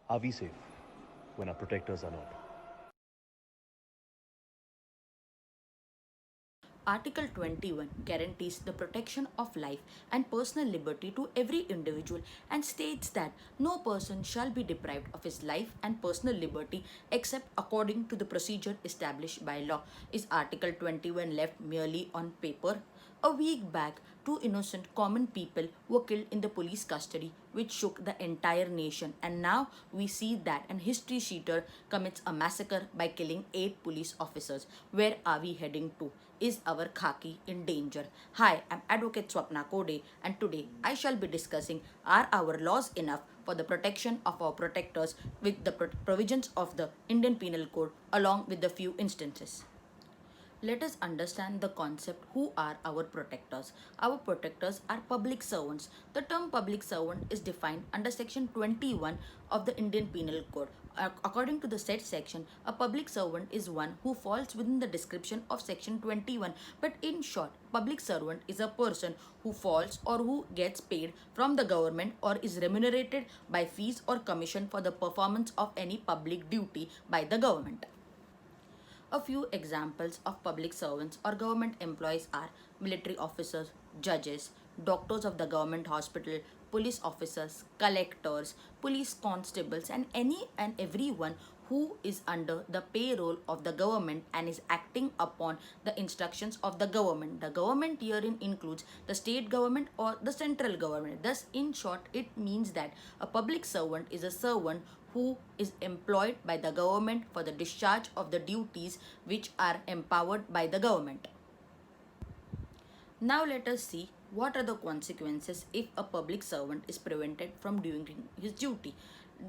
Are we safe when our protectors are not? Article 21 guarantees the protection of life and personal liberty to every individual and states that no person shall be deprived of his life and personal liberty except according to the procedure established by law. Is Article 21 left merely on paper? A week back, two innocent common people were killed in the police custody, which shook the entire nation. And now we see that an history cheater commits a massacre by killing 8 police officers. Where are we heading to? Is our khaki in danger? Hi, I'm Advocate Swapna Kode, and today I shall be discussing, are our laws enough for the protection of our protectors with the provisions of the Indian Penal Code along with the few instances. Let us understand the concept, who are our protectors. Our protectors are public servants. The term public servant is defined under section 21 of the Indian Penal Code. According to the said section, a public servant is one who falls within the description of section 21. But in short, public servant is a person who falls or who gets paid from the government or is remunerated by fees or commission for the performance of any public duty by the government. A few examples of public servants or government employees are military officers, judges, doctors of the government hospital, police officers, collectors, police constables, and any and everyone who is under the payroll of the government and is acting upon the instructions of the government. The government herein includes the state government or the central government. Thus, in short, it means that a public servant is a servant who is employed by the government for the discharge of the duties which are empowered by the government. Now let us see what are the consequences if a public servant is prevented from doing his duty.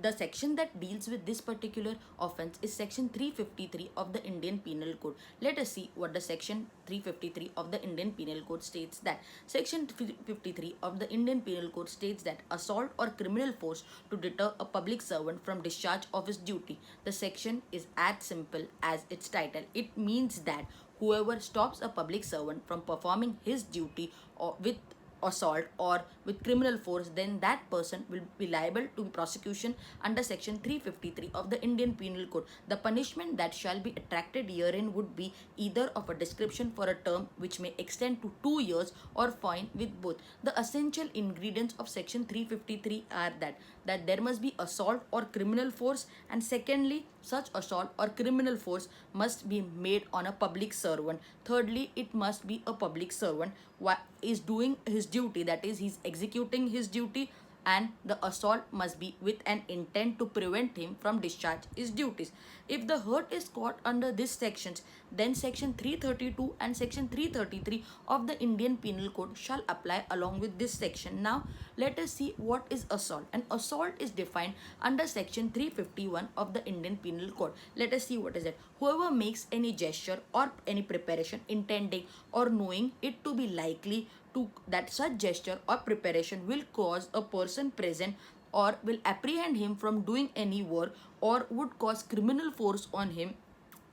The section that deals with this particular offense is section 353 of the Indian Penal Code. Let us see what the section 353 of the Indian Penal Code states. That section 53 of the Indian Penal Code states that assault or criminal force to deter a public servant from discharge of his duty. The section is as simple as its title. It means that whoever stops a public servant from performing his duty or with assault or with criminal force, then that person will be liable to prosecution under section 353 of the Indian Penal Code. The punishment that shall be attracted herein would be either of a description for a term which may extend to 2 years or fine with both. The essential ingredients of section 353 are that there must be assault or criminal force, and secondly, such assault or criminal force must be made on a public servant. Thirdly, it must be a public servant who is doing his duty, that is, he's executing his duty, and the assault must be with an intent to prevent him from discharge his duties. If the hurt is caught under these sections, then section 332 and section 333 of the Indian Penal Code shall apply along with this section. Now let us see what is assault. An assault is defined under section 351 of the Indian Penal Code. Let us see what is it. Whoever makes any gesture or any preparation intending or knowing it to be likely to that such gesture or preparation will cause a person present or will apprehend him from doing any work or would cause criminal force on him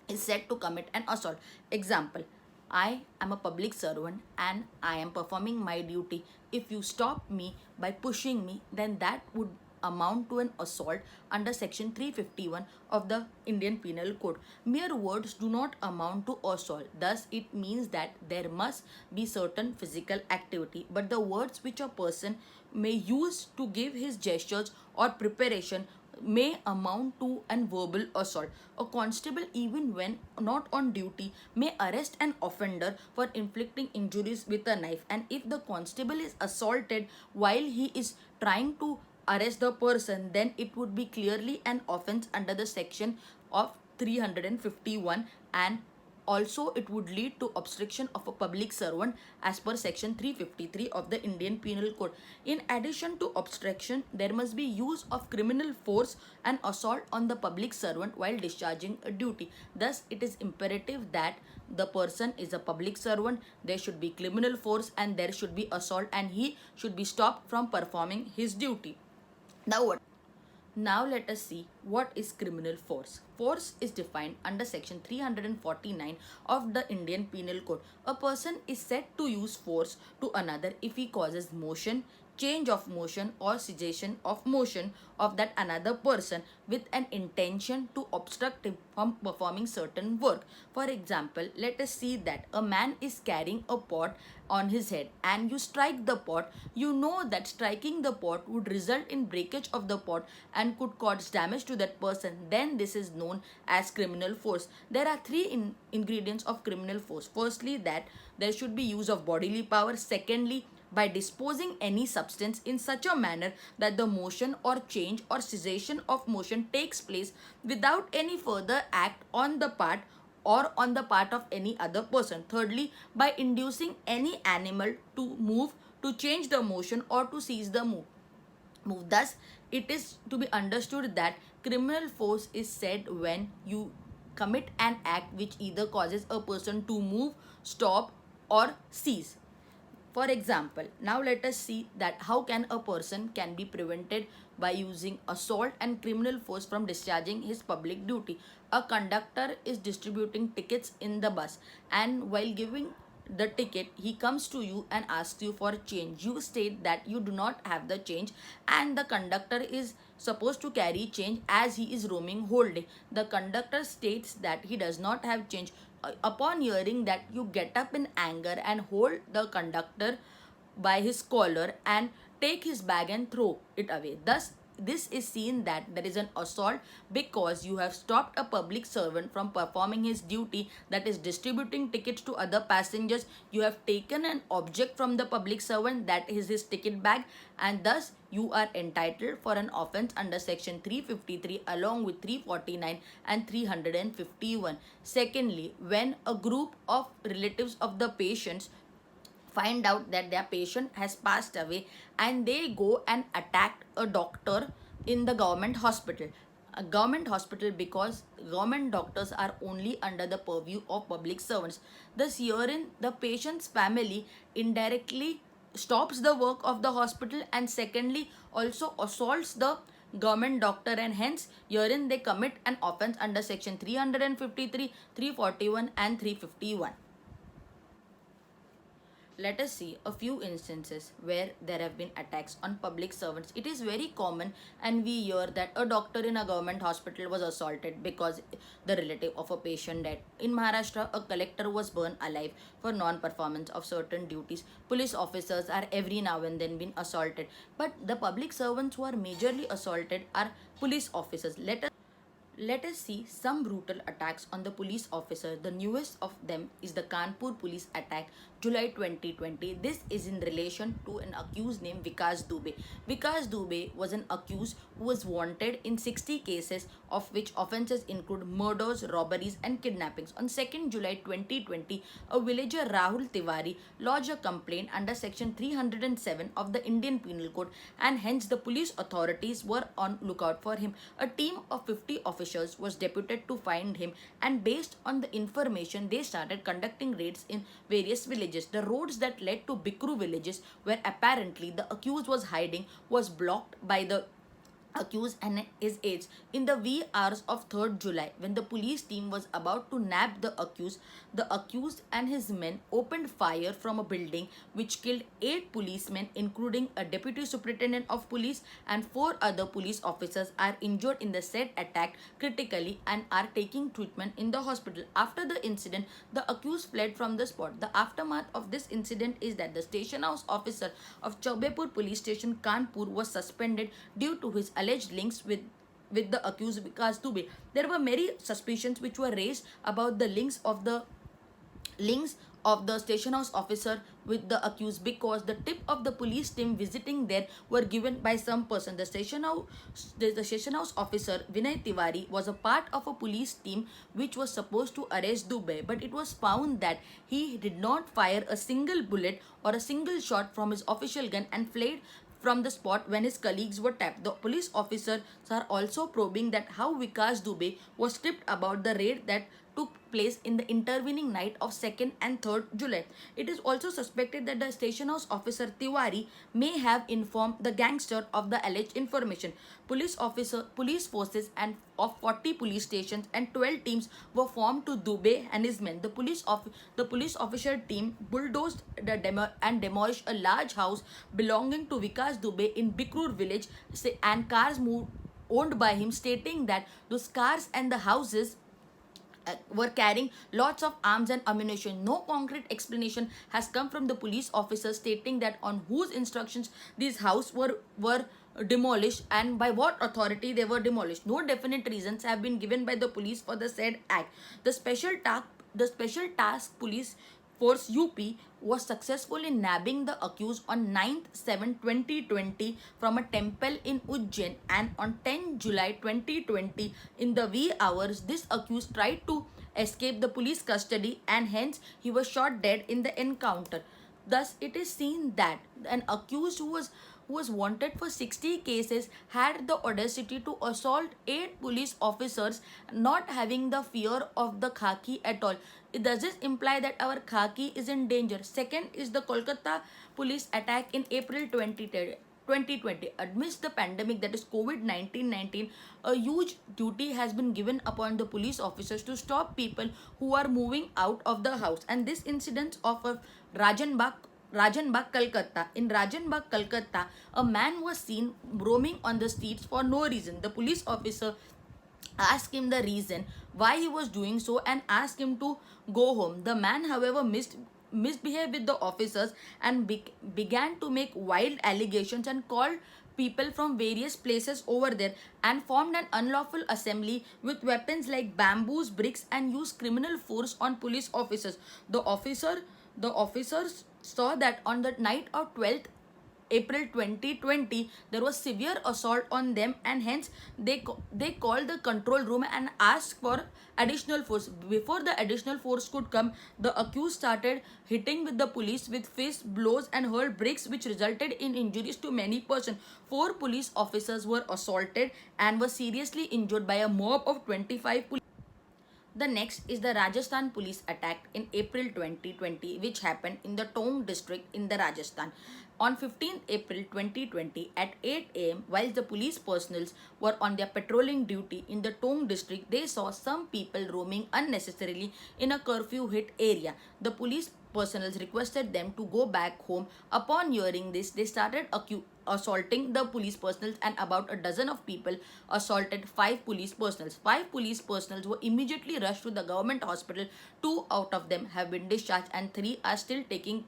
is said to commit an assault. Example: I am a public servant and I am performing my duty. If you stop me by pushing me, then that would amount to an assault under section 351 of the Indian Penal Code. Mere words do not amount to assault. Thus, it means that there must be certain physical activity, but the words which a person may use to give his gestures or preparation may amount to an verbal assault. A constable, even when not on duty, may arrest an offender for inflicting injuries with a knife, and if the constable is assaulted while he is trying to arrest the person, then it would be clearly an offense under the section of 351, and also it would lead to obstruction of a public servant as per section 353 of the Indian Penal Code. In addition to obstruction, there must be use of criminal force and assault on the public servant while discharging a duty. Thus, it is imperative that the person is a public servant, there should be criminal force, and there should be assault, and he should be stopped from performing his duty. Now what? Now let us see what is criminal force. Force is defined under section 349 of the Indian Penal Code. A person is said to use force to another if he causes motion, change of motion or cessation of motion of that another person with an intention to obstruct him from performing certain work. For example, let us see that a man is carrying a pot on his head and you strike the pot. You know that striking the pot would result in breakage of the pot and could cause damage to that person. Then this is known as criminal force. There are three ingredients of criminal force. Firstly, that there should be use of bodily power. Secondly, by disposing any substance in such a manner that the motion or change or cessation of motion takes place without any further act on the part or on the part of any other person. Thirdly, by inducing any animal to move, to change the motion or to seize the move. Thus, it is to be understood that criminal force is said when you commit an act which either causes a person to move, stop, or cease. For example, now let us see that how can a person can be prevented by using assault and criminal force from discharging his public duty. A conductor is distributing tickets in the bus, and while giving the ticket he comes to you and asks you for change. You state that you do not have the change and the conductor is supposed to carry change as he is roaming whole day. The conductor states that he does not have change. Upon hearing that, you get up in anger and hold the conductor by his collar and take his bag and throw it away. Thus, this is seen that there is an assault because you have stopped a public servant from performing his duty, that is distributing tickets to other passengers. You have taken an object from the public servant, that is his ticket bag, and thus you are entitled for an offence under section 353 along with 349 and 351. Secondly, when a group of relatives of the patients find out that their patient has passed away and they go and attack a doctor in the government hospital. A government hospital, because government doctors are only under the purview of public servants. Thus, herein the patient's family indirectly stops the work of the hospital and secondly also assaults the government doctor, and hence herein they commit an offence under section 353, 341 and 351. Let us see a few instances where there have been attacks on public servants. It is very common and we hear that a doctor in a government hospital was assaulted because the relative of a patient died. In Maharashtra, a collector was burned alive for non-performance of certain duties. Police officers are every now and then been assaulted. But the public servants who are majorly assaulted are police officers. Let us see some brutal attacks on the police officer. The newest of them is the Kanpur police attack, July 2020. This is in relation to an accused named Vikas Dubey. Vikas Dubey was an accused who was wanted in 60 cases, of which offences include murders, robberies and kidnappings. On 2nd July 2020, a villager Rahul Tiwari lodged a complaint under section 307 of the Indian Penal Code, and hence the police authorities were on lookout for him. A team of 50 officers was deputed to find him, and based on the information they started conducting raids in various villages. The roads that led to Bikru villages, where apparently the accused was hiding, was blocked by the accused and his aides. In the wee hours of 3rd July, when the police team was about to nab the accused and his men opened fire from a building which killed 8 policemen, including a deputy superintendent of police, and 4 other police officers are injured in the said attack critically and are taking treatment in the hospital. After the incident, the accused fled from the spot. The aftermath of this incident is that the station house officer of Chaubepur police station, Kanpur, was suspended due to his alleged links with the accused Vikas Dubey. There were many suspicions which were raised about the links of the station house officer with the accused, because the tip of the police team visiting there were given by some person. The station house officer Vinay Tiwari was a part of a police team which was supposed to arrest Dubey, but it was found that he did not fire a single bullet or a single shot from his official gun and fled from the spot when his colleagues were tapped. The police officers are also probing that how Vikas Dubey was tipped about the raid that took place in the intervening night of 2nd and 3rd July. It is also suspected that the station house officer Tiwari may have informed the gangster of the alleged information. Police forces and of 40 police stations and 12 teams were formed to Dubey and his men. The police officer team bulldozed and demolished a large house belonging to Vikas Dubey in Bikrur village, and cars moved owned by him, stating that those cars and the houses were carrying lots of arms and ammunition. No concrete explanation has come from the police officers stating that on whose instructions these houses were demolished and by what authority they were demolished. No definite reasons have been given by the police for the said act. The special task police force UP was successful in nabbing the accused on 9/7/2020 from a temple in Ujjain, and on 10 July 2020 in the wee hours this accused tried to escape the police custody, and hence he was shot dead in the encounter. Thus it is seen that an accused who was wanted for 60 cases had the audacity to assault 8 police officers, not having the fear of the khaki at all. Does this imply that our khaki is in danger? Second is the Kolkata police attack in April 2020. Amidst the pandemic, that is COVID-19, a huge duty has been given upon the police officers to stop people who are moving out of the house. And this incident of Rajanbagh, Kolkata. In Rajanbagh, Kolkata, a man was seen roaming on the streets for no reason. The police officer asked him the reason why he was doing so and asked him to go home. The man, however, misbehaved with the officers and began to make wild allegations and called people from various places over there and formed an unlawful assembly with weapons like bamboos, bricks, and used criminal force on police officers. The officers saw that on the night of 12th April 2020 there was severe assault on them, and hence they called the control room and asked for additional force. Before the additional force could come, the accused started hitting with the police with fist blows and hurled bricks, which resulted in injuries to many persons. 4 police officers were assaulted and were seriously injured by a mob of 25 police. The next is the Rajasthan police attack in April 2020, which happened in the Tong district in the Rajasthan. On 15th April 2020 at 8 am, while the police personnel were on their patrolling duty in the Tong district, they saw some people roaming unnecessarily in a curfew hit area. The police personnel requested them to go back home. Upon hearing this, they started assaulting the police personnel, and about a dozen of people assaulted 5 police personnel. 5 police personnel were immediately rushed to the government hospital. 2 out of them have been discharged and 3 are still taking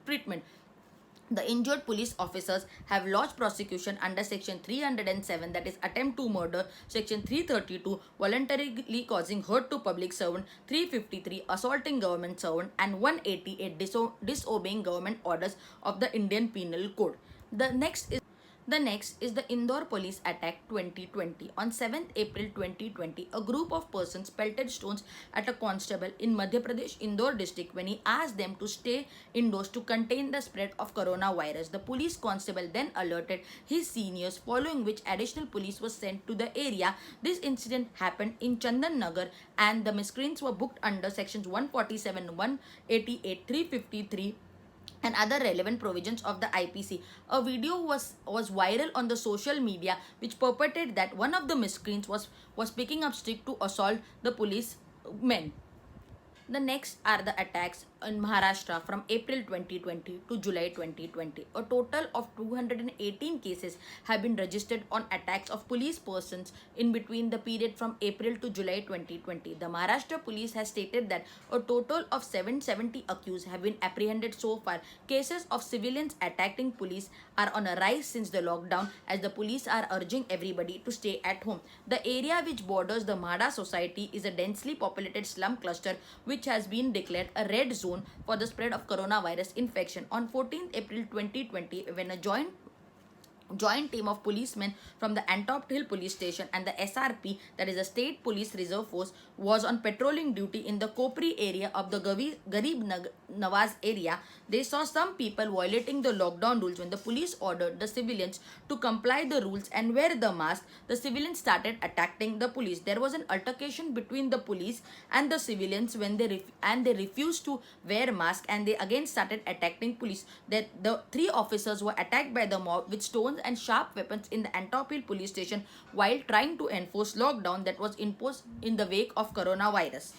treatment. The injured police officers have lodged prosecution under Section 307, that is attempt to murder, Section 332 voluntarily causing hurt to public servant, 353 assaulting government servant, and 188 disobeying government orders of the Indian Penal Code. The next is the Indore police attack 2020. On 7th April 2020, a group of persons pelted stones at a constable in Madhya Pradesh, Indore district, when he asked them to stay indoors to contain the spread of coronavirus. The police constable then alerted his seniors, following which additional police was sent to the area. This incident happened in Chandan Nagar, and the miscreants were booked under sections 147, 188, 353 and other relevant provisions of the IPC. A video was viral on the social media which purported that one of the miscreants was picking up stick to assault the policemen. The next are the attacks in Maharashtra from April 2020 to July 2020. A total of 218 cases have been registered on attacks of police persons in between the period from April to July 2020. The Maharashtra police has stated that a total of 770 accused have been apprehended so far. Cases of civilians attacking police are on a rise since the lockdown, as the police are urging everybody to stay at home. The area which borders the Mada society is a densely populated slum cluster which has been declared a red zone for the spread of coronavirus infection. On 14th April 2020, when a joint joint team of policemen from the Antop Hill Police Station and the SRP, that is the State Police Reserve Force, was on patrolling duty in the Kopri area of the Nawaz area. They saw some people violating the lockdown rules. When the police ordered the civilians to comply the rules and wear the mask, the civilians started attacking the police. There was an altercation between the police and the civilians when they refused to wear mask, and they again started attacking police. That the three officers were attacked by the mob with stones and sharp weapons in the Antop Hill police station while trying to enforce lockdown that was imposed in the wake of coronavirus.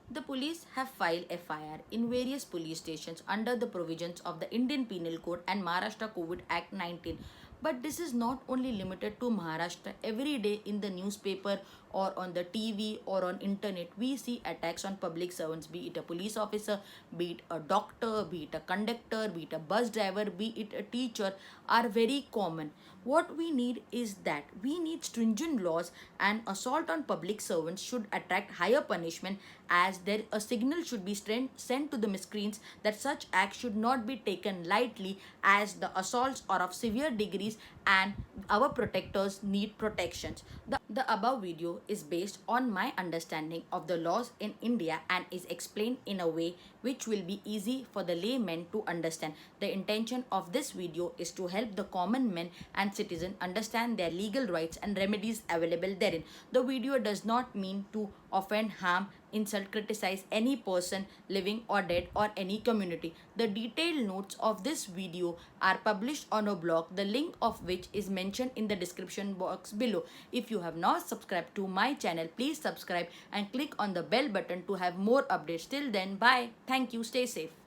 The police have filed FIR in various police stations under the provisions of the Indian Penal Code and Maharashtra COVID Act 19. But this is not only limited to Maharashtra. Every day in the newspaper or on the TV or on internet, we see attacks on public servants, be it a police officer, be it a doctor, be it a conductor, be it a bus driver, be it a teacher, are very common. What we need is that we need stringent laws, and assault on public servants should attract higher punishment, as there a signal should be sent to the miscreants that such acts should not be taken lightly, as the assaults are of severe degrees and our protectors need protections. The above video is based on my understanding of the laws in India and is explained in a way which will be easy for the layman to understand. The intention of this video is to help the common men and citizen understand their legal rights and remedies available therein. The video does not mean to offend, harm, insult, criticize any person living or dead or any community. The detailed notes of this video are published on a blog, the link of which is mentioned in the description box below. If you have not subscribed to my channel, please subscribe and click on the bell button to have more updates. Till then, bye. Thank you. Stay safe.